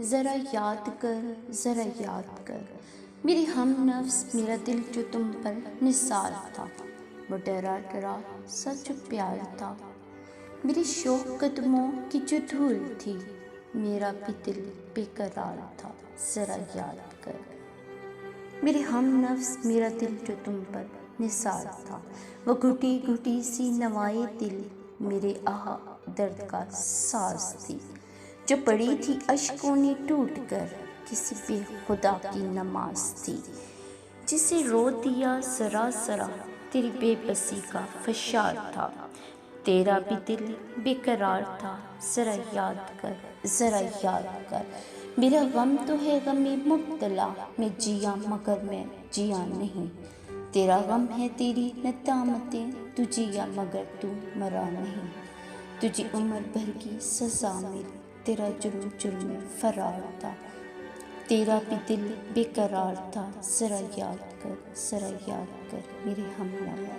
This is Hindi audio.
ज़रा याद कर, ज़रा याद कर, मेरे हम नफ्स मेरा दिल जो तुम पर निसार था। वो डरा डरा सच प्यार था, मेरे शौक कदमों की जो धूल थी, मेरा भी दिल बेकरार था। ज़रा याद कर, मेरे हम नफ्स मेरा दिल जो तुम पर निसार था। वो घुटी घुटी सी नवाए दिल मेरे आह दर्द का साज थी, जो पड़ी थी अश्कों ने टूट कर, किसी बेखुदा की नमाज थी, जिसे रो दिया सरा सरा तेरी बेबसी का फशार था। तेरा भी दिल बेकरार था। ज़रा याद कर, ज़रा याद कर, मेरा गम तो है गमे मुब्तला, मैं जिया मगर मैं जिया नहीं। तेरा गम है तेरी नदामतें, तू जिया मगर तू मरा नहीं। तुझे उम्र भर की सज़ा मिली, तेरा जुर्म जुर्म फरार था। तेरा भी दिल बेकरार था। ज़रा याद कर, ज़रा याद कर, मेरे हमनवा।